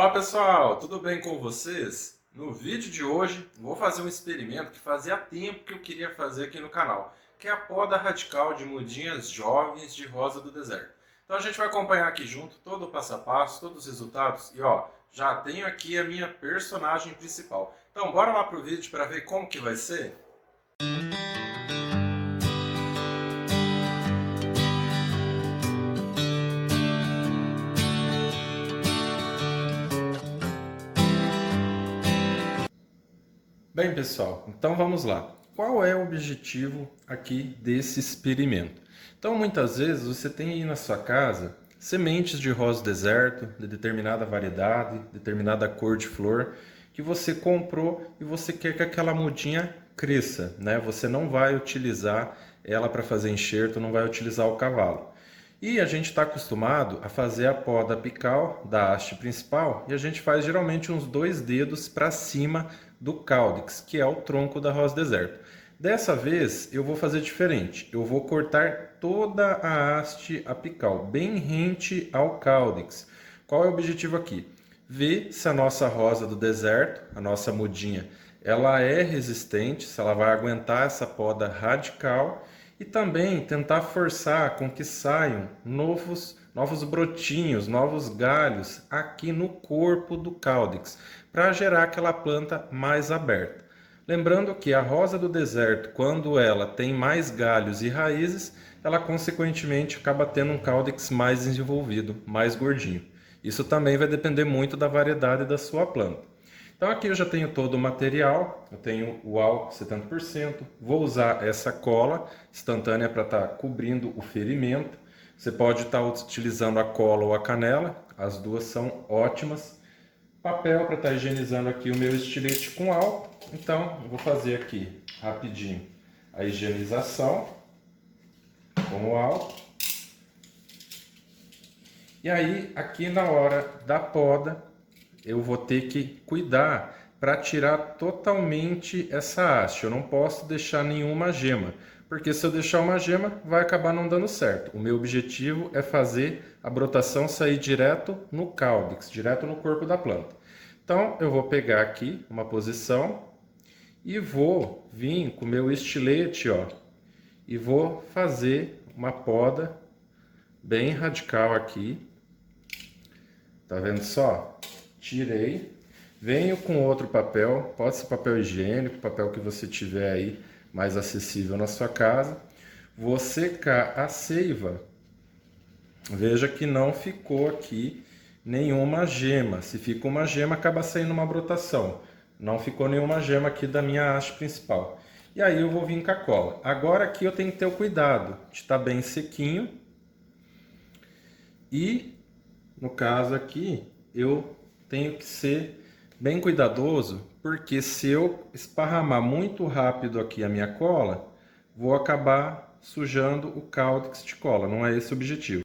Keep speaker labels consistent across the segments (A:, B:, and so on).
A: Olá pessoal, tudo bem com vocês? No vídeo de hoje vou fazer um experimento que fazia tempo que eu queria fazer aqui no canal, que é a poda radical de mudinhas jovens de rosa do deserto. Então a gente vai acompanhar aqui junto todo o passo a passo, todos os resultados e já tenho aqui a minha personagem principal. Então bora lá pro vídeo para ver como que vai ser? Bem, pessoal, então vamos lá. Qual é o objetivo aqui desse experimento? Então, muitas vezes você tem aí na sua casa sementes de rosa do deserto, de determinada variedade, determinada cor de flor, que você comprou e você quer que aquela mudinha cresça, né? Você não vai utilizar ela para fazer enxerto, não vai utilizar o cavalo. E a gente está acostumado a fazer a poda apical da haste principal e a gente faz geralmente uns 2 dedos para cima do caudex, que é o tronco da rosa deserto. Dessa vez eu vou fazer diferente, eu vou cortar toda a haste apical, bem rente ao caudex. Qual é o objetivo aqui? Ver se a nossa rosa do deserto, a nossa mudinha, ela é resistente, se ela vai aguentar essa poda radical e também tentar forçar com que saiam novos brotinhos, novos galhos aqui no corpo do caudex, para gerar aquela planta mais aberta. Lembrando que a rosa do deserto, quando ela tem mais galhos e raízes, ela consequentemente acaba tendo um caudex mais desenvolvido, mais gordinho. Isso também vai depender muito da variedade da sua planta. Então aqui eu já tenho todo o material, eu tenho o álcool 70%, vou usar essa cola instantânea para estar cobrindo o ferimento. Você pode estar utilizando a cola ou a canela, as duas são ótimas. Papel para estar higienizando aqui o meu estilete com álcool. Então eu vou fazer aqui rapidinho a higienização com o álcool. E aí aqui na hora da poda eu vou ter que cuidar para tirar totalmente essa haste. Eu não posso deixar nenhuma gema, porque se eu deixar uma gema vai acabar não dando certo. O meu objetivo é fazer a brotação sair direto no caudex, direto no corpo da planta. Então eu vou pegar aqui uma posição e vou vir com o meu estilete, e vou fazer uma poda bem radical aqui. Tá vendo só? Tirei, venho com outro papel, pode ser papel higiênico, papel que você tiver aí mais acessível na sua casa. Vou secar a seiva. Veja que não ficou aqui nenhuma gema. Se fica uma gema, acaba saindo uma brotação. Não ficou nenhuma gema aqui da minha haste principal. E aí eu vou vir com a cola. Agora aqui eu tenho que ter o cuidado de estar bem sequinho. E, no caso aqui, eu tenho que ser bem cuidadoso, porque se eu esparramar muito rápido aqui a minha cola, vou acabar sujando o caudex de cola, não é esse o objetivo.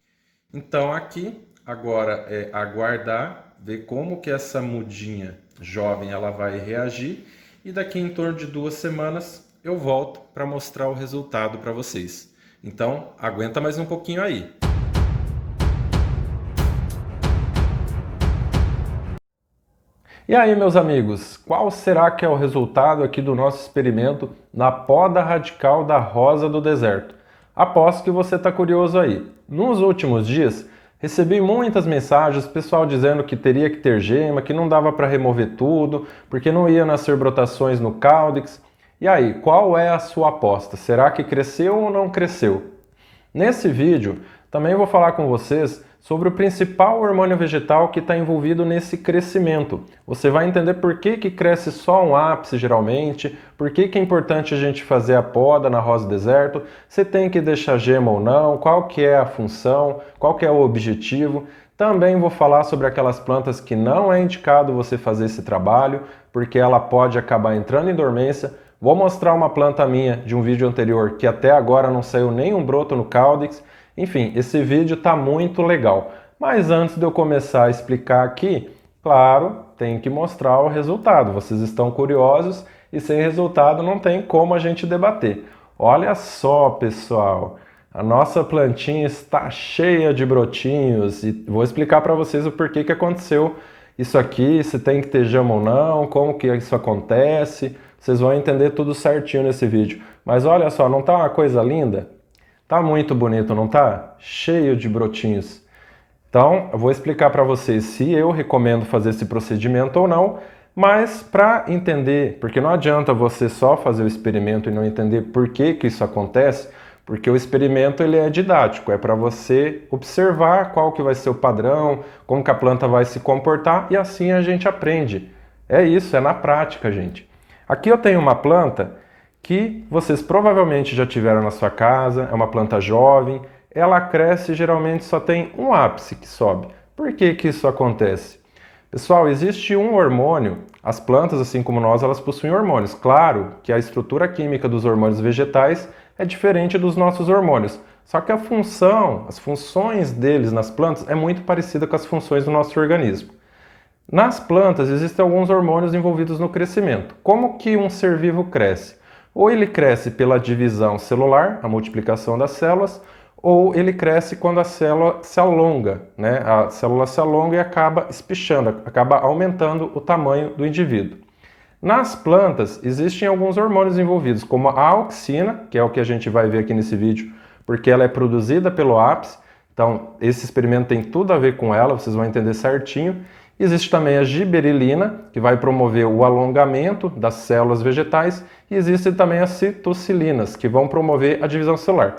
A: Então aqui, agora é aguardar, ver como que essa mudinha jovem ela vai reagir, e daqui em torno de 2 semanas eu volto para mostrar o resultado para vocês. Então aguenta mais um pouquinho aí. E aí, meus amigos, qual será que é o resultado aqui do nosso experimento na poda radical da rosa do deserto? Aposto que você está curioso aí. Nos últimos dias, recebi muitas mensagens, pessoal dizendo que teria que ter gema, que não dava para remover tudo, porque não ia nascer brotações no caudex. E aí, qual é a sua aposta? Será que cresceu ou não cresceu? Nesse vídeo, também vou falar com vocês sobre o principal hormônio vegetal que está envolvido nesse crescimento. Você vai entender por que cresce só um ápice geralmente, por que é importante a gente fazer a poda na rosa deserto, se tem que deixar gema ou não, qual que é a função, qual que é o objetivo. Também vou falar sobre aquelas plantas que não é indicado você fazer esse trabalho, porque ela pode acabar entrando em dormência. Vou mostrar uma planta minha de um vídeo anterior que até agora não saiu nenhum broto no caudex. Enfim, esse vídeo está muito legal. Mas antes de eu começar a explicar aqui, claro, tem que mostrar o resultado. Vocês estão curiosos e sem resultado não tem como a gente debater. Olha só, pessoal, a nossa plantinha está cheia de brotinhos e vou explicar para vocês o porquê que aconteceu isso aqui, se tem que ter gema ou não, como que isso acontece. Vocês vão entender tudo certinho nesse vídeo. Mas olha só, não tá uma coisa linda? Tá muito bonito, não tá? Cheio de brotinhos. Então, eu vou explicar para vocês se eu recomendo fazer esse procedimento ou não, mas para entender, porque não adianta você só fazer o experimento e não entender por que que isso acontece, porque o experimento ele é didático, é para você observar qual que vai ser o padrão, como que a planta vai se comportar e assim a gente aprende. É isso, é na prática, gente. Aqui eu tenho uma planta que vocês provavelmente já tiveram na sua casa, é uma planta jovem, ela cresce e geralmente só tem um ápice que sobe. Por que que isso acontece? Pessoal, existe um hormônio, as plantas, assim como nós, elas possuem hormônios. Claro que a estrutura química dos hormônios vegetais é diferente dos nossos hormônios, só que a função, as funções deles nas plantas é muito parecida com as funções do nosso organismo. Nas plantas existem alguns hormônios envolvidos no crescimento. Como que um ser vivo cresce? Ou ele cresce pela divisão celular, a multiplicação das células, ou ele cresce quando a célula se alonga, né? A célula se alonga e acaba espichando, acaba aumentando o tamanho do indivíduo. Nas plantas existem alguns hormônios envolvidos, como a auxina, que é o que a gente vai ver aqui nesse vídeo, porque ela é produzida pelo ápice, então esse experimento tem tudo a ver com ela, vocês vão entender certinho. Existe também a giberilina, que vai promover o alongamento das células vegetais, e existem também as citocilinas, que vão promover a divisão celular.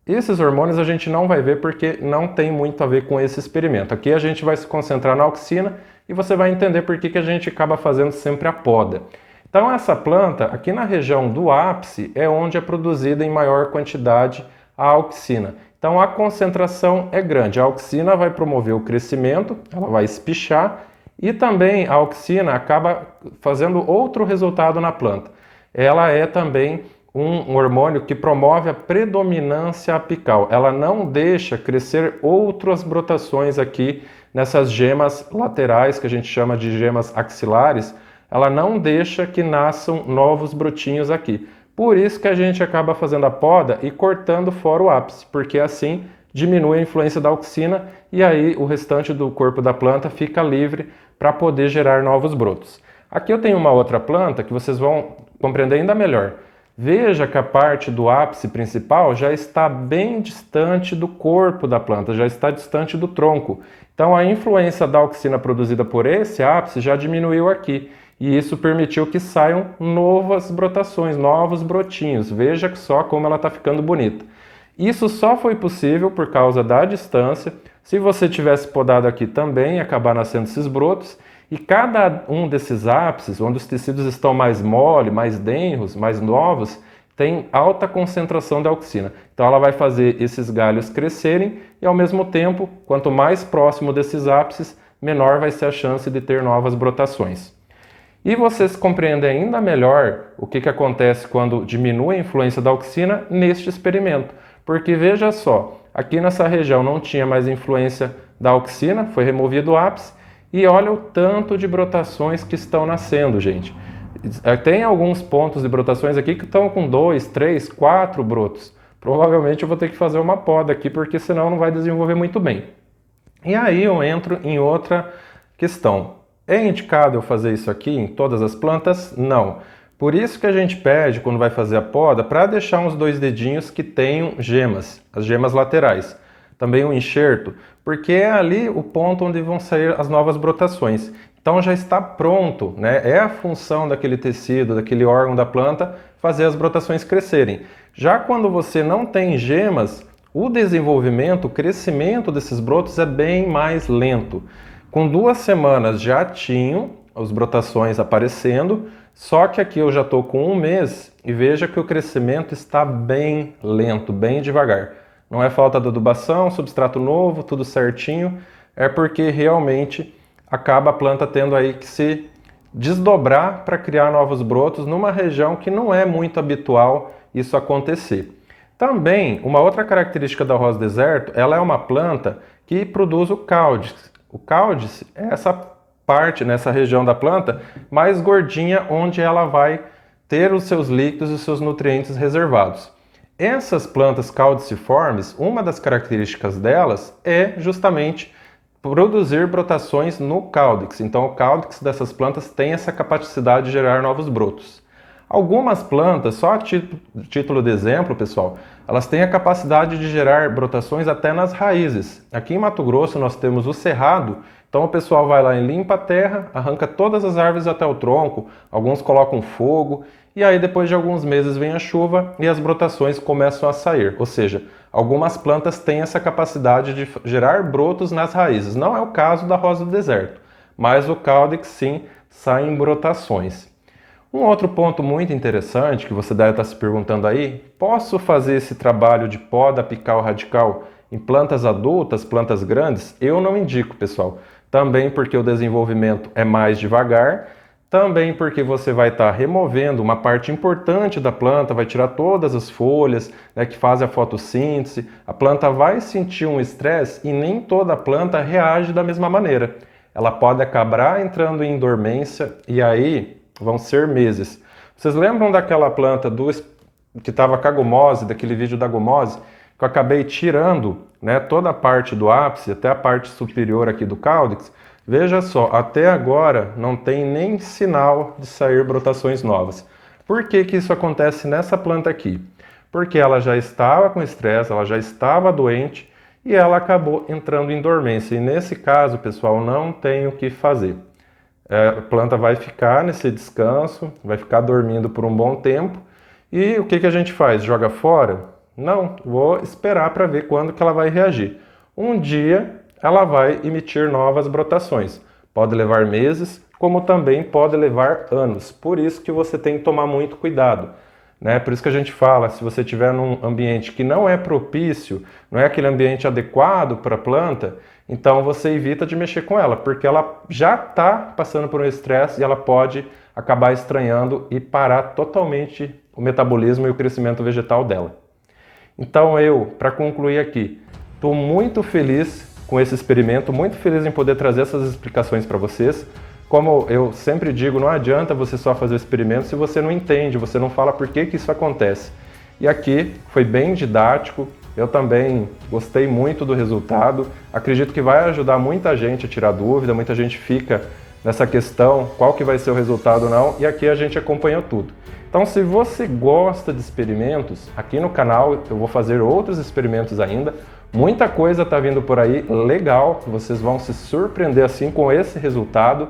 A: Esses hormônios a gente não vai ver porque não tem muito a ver com esse experimento. Aqui a gente vai se concentrar na auxina e você vai entender por que a gente acaba fazendo sempre a poda. Então essa planta, aqui na região do ápice, é onde é produzida em maior quantidade a auxina. Então a concentração é grande. A auxina vai promover o crescimento, ela vai espichar e também a auxina acaba fazendo outro resultado na planta. Ela é também um hormônio que promove a predominância apical. Ela não deixa crescer outras brotações aqui nessas gemas laterais, que a gente chama de gemas axilares. Ela não deixa que nasçam novos brotinhos aqui. Por isso que a gente acaba fazendo a poda e cortando fora o ápice, porque assim diminui a influência da auxina e aí o restante do corpo da planta fica livre para poder gerar novos brotos. Aqui eu tenho uma outra planta que vocês vão compreender ainda melhor. Veja que a parte do ápice principal já está bem distante do corpo da planta, já está distante do tronco. Então a influência da auxina produzida por esse ápice já diminuiu aqui. E isso permitiu que saiam novas brotações, novos brotinhos. Veja só como ela está ficando bonita. Isso só foi possível por causa da distância. Se você tivesse podado aqui também, ia acabar nascendo esses brotos. E cada um desses ápices, onde os tecidos estão mais mole, mais densos, mais novos, tem alta concentração de auxina. Então ela vai fazer esses galhos crescerem e ao mesmo tempo, quanto mais próximo desses ápices, menor vai ser a chance de ter novas brotações. E vocês compreendem ainda melhor o que acontece quando diminui a influência da auxina neste experimento. Porque veja só, aqui nessa região não tinha mais influência da auxina, foi removido o ápice, e olha o tanto de brotações que estão nascendo, gente. Tem alguns pontos de brotações aqui que estão com 2, 3, 4 brotos. Provavelmente eu vou ter que fazer uma poda aqui, porque senão não vai desenvolver muito bem. E aí eu entro em outra questão. É indicado eu fazer isso aqui em todas as plantas? Não. Por isso que a gente pede, quando vai fazer a poda, para deixar uns 2 dedinhos que tenham gemas, as gemas laterais. Também o enxerto, porque é ali o ponto onde vão sair as novas brotações. Então já está pronto, né? É a função daquele tecido, daquele órgão da planta, fazer as brotações crescerem. Já quando você não tem gemas, o desenvolvimento, o crescimento desses brotos é bem mais lento. Com 2 semanas já tinham as brotações aparecendo, só que aqui eu já estou com 1 mês e veja que o crescimento está bem lento, bem devagar. Não é falta de adubação, substrato novo, tudo certinho, é porque realmente acaba a planta tendo aí que se desdobrar para criar novos brotos numa região que não é muito habitual isso acontecer. Também, uma outra característica da rosa deserto, ela é uma planta que produz o caudice. O caudice é essa parte, nessa região da planta, mais gordinha, onde ela vai ter os seus líquidos e os seus nutrientes reservados. Essas plantas caudiciformes, uma das características delas é justamente produzir brotações no caudex. Então o caudex dessas plantas tem essa capacidade de gerar novos brotos. Algumas plantas, só a título de exemplo, pessoal, elas têm a capacidade de gerar brotações até nas raízes. Aqui em Mato Grosso nós temos o cerrado, então o pessoal vai lá e limpa a terra, arranca todas as árvores até o tronco, alguns colocam fogo, e aí depois de alguns meses vem a chuva e as brotações começam a sair. Ou seja, algumas plantas têm essa capacidade de gerar brotos nas raízes. Não é o caso da rosa do deserto, mas o caudex sim sai em brotações. Um outro ponto muito interessante que você deve estar se perguntando aí, posso fazer esse trabalho de poda apical radical em plantas adultas, plantas grandes? Eu não indico, pessoal. Também porque o desenvolvimento é mais devagar, também porque você vai estar removendo uma parte importante da planta, vai tirar todas as folhas, né, que fazem a fotossíntese, a planta vai sentir um estresse e nem toda planta reage da mesma maneira. Ela pode acabar entrando em dormência e aí vão ser meses. Vocês lembram daquela planta que estava com a gomose, daquele vídeo da gomose, que eu acabei tirando, né, toda a parte do ápice, até a parte superior aqui do caudex? Veja só, até agora não tem nem sinal de sair brotações novas. Por que que isso acontece nessa planta aqui? Porque ela já estava com estresse, ela já estava doente e ela acabou entrando em dormência. E nesse caso, pessoal, não tem o que fazer. A planta vai ficar nesse descanso, vai ficar dormindo por um bom tempo. E o que que a gente faz? Joga fora? Não, vou esperar para ver quando que ela vai reagir. Um dia ela vai emitir novas brotações. Pode levar meses, como também pode levar anos. Por isso que você tem que tomar muito cuidado, né? Por isso que a gente fala, se você estiver num ambiente que não é propício, não é aquele ambiente adequado para a planta, então você evita de mexer com ela, porque ela já está passando por um estresse e ela pode acabar estranhando e parar totalmente o metabolismo e o crescimento vegetal dela. Então para concluir aqui, estou muito feliz com esse experimento, muito feliz em poder trazer essas explicações para vocês. Como eu sempre digo, não adianta você só fazer o experimento se você não entende, você não fala por que isso acontece. E aqui foi bem didático, eu também gostei muito do resultado, acredito que vai ajudar muita gente a tirar dúvida, muita gente fica nessa questão, qual que vai ser o resultado ou não, e aqui a gente acompanhou tudo. Então, se você gosta de experimentos, aqui no canal eu vou fazer outros experimentos ainda, muita coisa está vindo por aí legal, vocês vão se surpreender assim com esse resultado.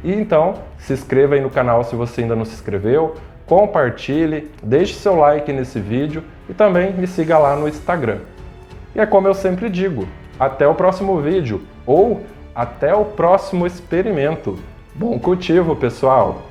A: E então, se inscreva aí no canal se você ainda não se inscreveu, compartilhe, deixe seu like nesse vídeo e também me siga lá no Instagram. E é como eu sempre digo, até o próximo vídeo ou até o próximo experimento. Bom cultivo, pessoal!